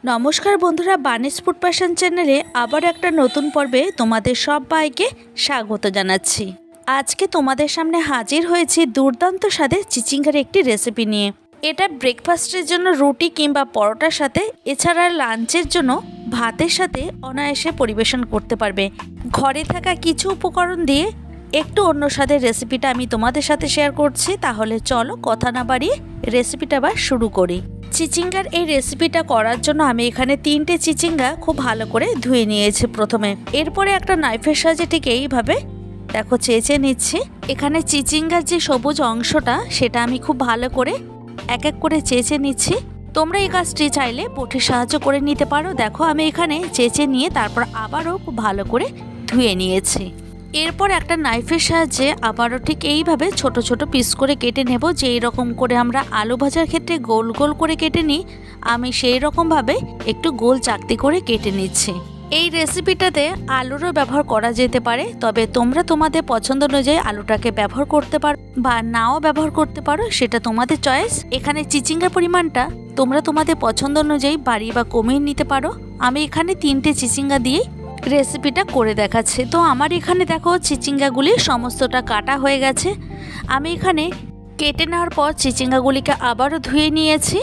নমস্কার বন্ধুরা, বানিস food passion চ্যানেলে আবার একটা নতুন পর্বে তোমাদের সবাইকে স্বাগত জানাচ্ছি। আজকে তোমাদের সামনে হাজির হয়েছি দুর্দান্ত স্বাদের চিচিঙ্গার একটি রেসিপি নিয়ে। এটা ব্রেকফাস্টের জন্য রুটি কিংবা পরোটার সাথে, এছাড়া লাঞ্চের জন্য ভাতের সাথে অনায়াসে পরিবেশন করতে পারবে। ঘরে থাকা কিছু উপকরণ দিয়ে একটু অন্য স্বাদের রেসিপিটা আমি তোমাদের সাথে শেয়ার করছি। তাহলে চলো কথা না বাড়িয়ে রেসিপিটা আবার শুরু করি। চিচিঙ্গার এই রেসিপিটা করার জন্য আমি এখানে 3টে চিচিঙ্গা খুব ভালো করে ধুয়ে নিয়েছি প্রথমে। এরপরে একটা নাইফের সাহায্যে ঠিক এইভাবে দেখো চেঁচে নিচ্ছি। এখানে চিচিঙ্গার যে সবুজ অংশটা সেটা আমি খুব ভালো করে এক এক করে চেঁচে নিচ্ছি। তোমরা এই কাজটি চাইলে বটির সাহায্য করে নিতে পারো। দেখো আমি এখানে চেঁচে নিয়ে তারপর আবারও খুব ভালো করে ধুয়ে নিয়েছি। এরপর একটা নাইফের সাহায্যে আবারও ঠিক এইভাবে ছোট ছোট পিস করে কেটে নেব। যেই রকম করে আমরা আলু ভাজার ক্ষেত্রে গোল গোল করে কেটে নিই, আমি সেই রকমভাবে একটু গোল চাকতি করে কেটে নিচ্ছি। এই রেসিপিটাতে আলুরও ব্যবহার করা যেতে পারে, তবে তোমরা তোমাদের পছন্দ অনুযায়ী আলুটাকে ব্যবহার করতে পারো বা নাও ব্যবহার করতে পারো, সেটা তোমাদের চয়েস। এখানে চিচিঙ্গার পরিমাণটা তোমরা তোমাদের পছন্দ অনুযায়ী বাড়িয়ে বা কমিয়ে নিতে পারো। আমি এখানে 3টে চিচিঙ্গা দিয়েই রেসিপিটা করে দেখাচ্ছে। তো আমার এখানে দেখো চিচিঙ্গাগুলি সমস্তটা কাটা হয়ে গেছে। আমি এখানে কেটে নেওয়ার পর চিচিঙ্গাগুলিকে আবারও ধুয়ে নিয়েছি।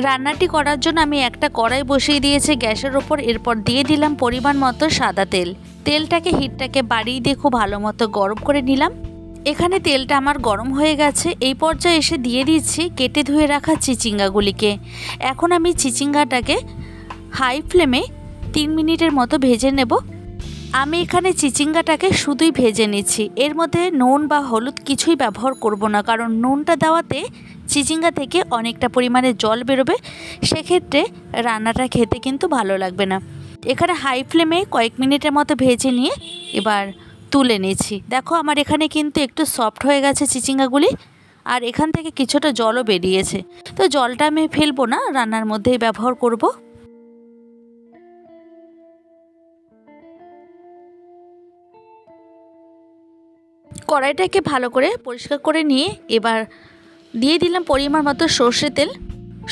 রান্নাটি করার জন্য আমি একটা কড়াই বসিয়ে দিয়েছি গ্যাসের ওপর। এরপর দিয়ে দিলাম পরিমাণ মতো সাদা তেল। তেলটাকে হিটটাকে বাড়িয়ে দিয়ে খুব ভালো মতো গরম করে নিলাম। এখানে তেলটা আমার গরম হয়ে গেছে। এই পর্যায়ে এসে দিয়ে দিচ্ছি কেটে ধুয়ে রাখা চিচিঙ্গাগুলিকে। এখন আমি চিচিঙ্গাটাকে হাই ফ্লেমে 3 মিনিটের মতো ভেজে নেব। আমি এখানে চিচিঙ্গাটাকে শুধুই ভেজে নিচ্ছি। এর মধ্যে নুন বা হলুদ কিছুই ব্যবহার করব না, কারণ নুনটা দেওয়াতে চিচিঙ্গা থেকে অনেকটা পরিমাণে জল বেরোবে, সেক্ষেত্রে রান্নাটা খেতে কিন্তু ভালো লাগবে না। এখানে হাই ফ্লেমে কয়েক মিনিটের মতো ভেজে নিয়ে এবার তুলে নিচ্ছি। দেখো আমার এখানে কিন্তু একটু সফট হয়ে গেছে চিচিঙ্গাগুলি, আর এখান থেকে কিছুটা জলও বেরিয়েছে। তো জলটা আমি ফেলবো না, রান্নার মধ্যেই ব্যবহার করব। কড়াইটাকে ভালো করে পরিষ্কার করে নিয়ে এবার দিয়ে দিলাম পরিমাণ মতো সর্ষে তেল।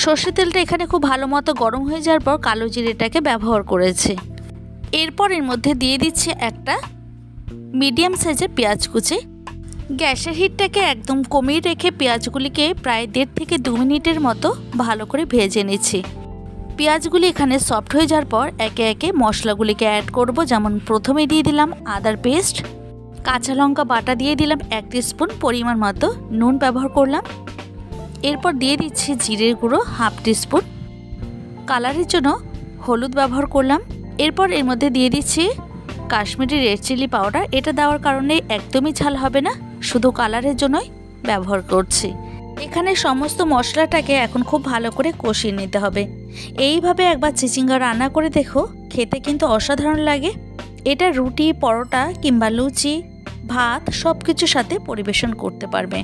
সর্ষে তেলটা এখানে খুব ভালো মতো গরম হয়ে যাওয়ার পর কালো জিরেটাকে ব্যবহার করেছে। এরপর এর মধ্যে দিয়ে দিচ্ছি একটা মিডিয়াম সাইজের পেঁয়াজ কুচি। গ্যাসের হিটটাকে একদম কমিয়ে রেখে পেঁয়াজগুলিকে প্রায় 1.5 থেকে 2 মিনিটের মতো ভালো করে ভেজে নিচ্ছি। পেঁয়াজগুলি এখানে সফট হয়ে যাওয়ার পর একে একে মশলাগুলিকে অ্যাড করব। যেমন প্রথমে দিয়ে দিলাম আদার পেস্ট, কাঁচা লঙ্কা বাটা দিয়ে দিলাম 1 টিস্পুন, পরিমাণ মতো নুন ব্যবহার করলাম। এরপর দিয়ে দিচ্ছি জিরের গুঁড়ো 1/2 টিস্পুন, কালারের জন্য হলুদ ব্যবহার করলাম। এরপর এর মধ্যে দিয়ে দিচ্ছি কাশ্মীরি রেড চিলি পাউডার। এটা দেওয়ার কারণে একদমই ঝাল হবে না, শুধু কালারের জন্যই ব্যবহার করছি। এখানে সমস্ত মশলাটাকে এখন খুব ভালো করে কষিয়ে নিতে হবে। এইভাবে একবার চিচিঙ্গা রান্না করে দেখো, খেতে কিন্তু অসাধারণ লাগে। এটা রুটি, পরোটা কিংবা লুচি, ভাত সব কিছুর সাথে পরিবেশন করতে পারবে।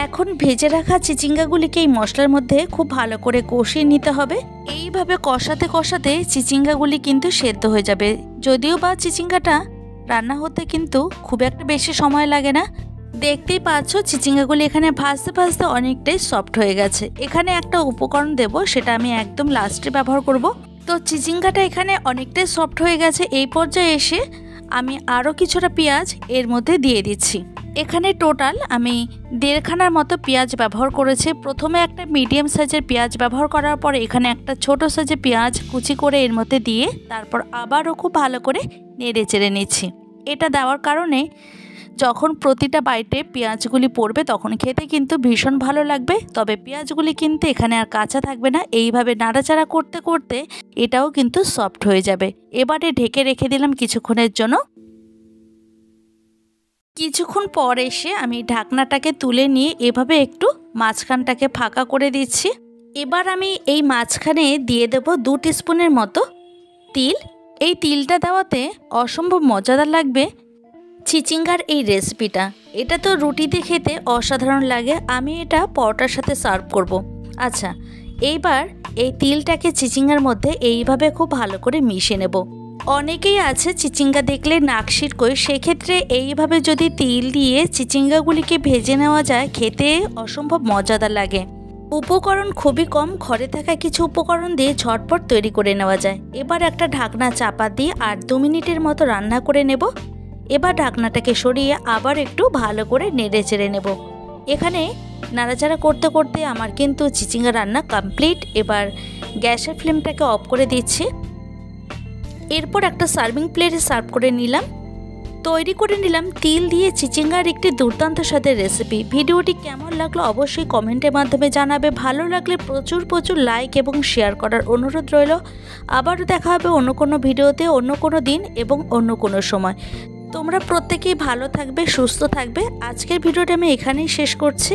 এখন ভেজে রাখা চিচিঙ্গাগুলিকে এই মশলার মধ্যে খুব ভালো করে কষিয়ে নিতে হবে। এইভাবে কষাতে কষাতে চিচিঙ্গাগুলি কিন্তু সেদ্ধ হয়ে যাবে। যদিও বা চিচিঙ্গাটা রান্না হতে কিন্তু খুব একটা বেশি সময় লাগে না। দেখতেই পাচ্ছ চিচিঙ্গাগুলি এখানে ভাজতে ভাজতে অনেকটাই সফট হয়ে গেছে। এখানে একটা উপকরণ দেব, সেটা আমি একদম লাস্টে ব্যবহার করব। তো চিচিঙ্গাটা এখানে অনেকটাই সফট হয়ে গেছে। এই পর্যায়ে এসে আমি আরও কিছুটা পেঁয়াজ এর মধ্যে দিয়ে দিচ্ছি। এখানে টোটাল আমি 1.5 খানার মতো পেঁয়াজ ব্যবহার করেছি। প্রথমে একটা মিডিয়াম সাইজের পেঁয়াজ ব্যবহার করার পরে এখানে একটা ছোট সাইজের পেঁয়াজ কুচি করে এর মধ্যে দিয়ে তারপর আবারও খুব ভালো করে নেড়ে চেড়ে নিচ্ছি। এটা দেওয়ার কারণে যখন প্রতিটা বাইটে পেঁয়াজগুলি পড়বে তখন খেতে কিন্তু ভীষণ ভালো লাগবে। তবে পেঁয়াজগুলি কিন্তু এখানে আর কাঁচা থাকবে না। এইভাবে নাড়াচাড়া করতে করতে এটাও কিন্তু সফট হয়ে যাবে। এবারে ঢেকে রেখে দিলাম কিছুক্ষণের জন্য। কিছুক্ষণ পর এসে আমি ঢাকনাটাকে তুলে নিয়ে এভাবে একটু মাঝখানটাকে ফাঁকা করে দিচ্ছি। এবার আমি এই মাঝখানে দিয়ে দেব 2 টিস্পুনের মতো তিল। এই তিলটা দেওয়াতে অসম্ভব মজাদার লাগবে চিচিঙ্গার এই রেসিপিটা। এটা তো রুটিতে খেতে অসাধারণ লাগে। আমি এটা পরোটার সাথে সার্ভ করব। আচ্ছা, এইবার এই তিলটাকে চিচিঙ্গার মধ্যে এইভাবে খুব ভালো করে মিশিয়ে নেব। অনেকেই আছে চিচিঙ্গা দেখলে নাক সিটকোয়, সেক্ষেত্রে এইভাবে যদি তিল দিয়ে চিচিঙ্গাগুলিকে ভেজে নেওয়া যায় খেতে অসম্ভব মজাদার লাগে। উপকরণ খুবই কম, ঘরে থাকা কিছু উপকরণ দিয়ে ঝটপট তৈরি করে নেওয়া যায়। এবার একটা ঢাকনা চাপা দিয়ে আর 2 মিনিটের মতো রান্না করে নেব। এবার ঢাকনাটাকে সরিয়ে আবার একটু ভালো করে নেড়ে চেড়ে নেব। এখানে নাড়াচাড়া করতে করতে আমার কিন্তু চিচিঙ্গা রান্না কমপ্লিট। এবার গ্যাসের ফ্লেমটাকে অফ করে দিচ্ছি। এরপর একটা সার্ভিং প্লেটে সার্ভ করে নিলাম। তৈরি করে নিলাম তিল দিয়ে চিচিঙ্গার একটি দুর্দান্ত স্বাদের রেসিপি। ভিডিওটি কেমন লাগলো অবশ্যই কমেন্টের মাধ্যমে জানাবে। ভালো লাগলে প্রচুর লাইক এবং শেয়ার করার অনুরোধ রইল। আবারও দেখা হবে অন্য কোনো ভিডিওতে, অন্য কোনো দিন এবং অন্য কোনো সময়। তোমরা প্রত্যেকেই ভালো থাকবে, সুস্থ থাকবে। আজকের ভিডিওটা আমি এখানেই শেষ করছি।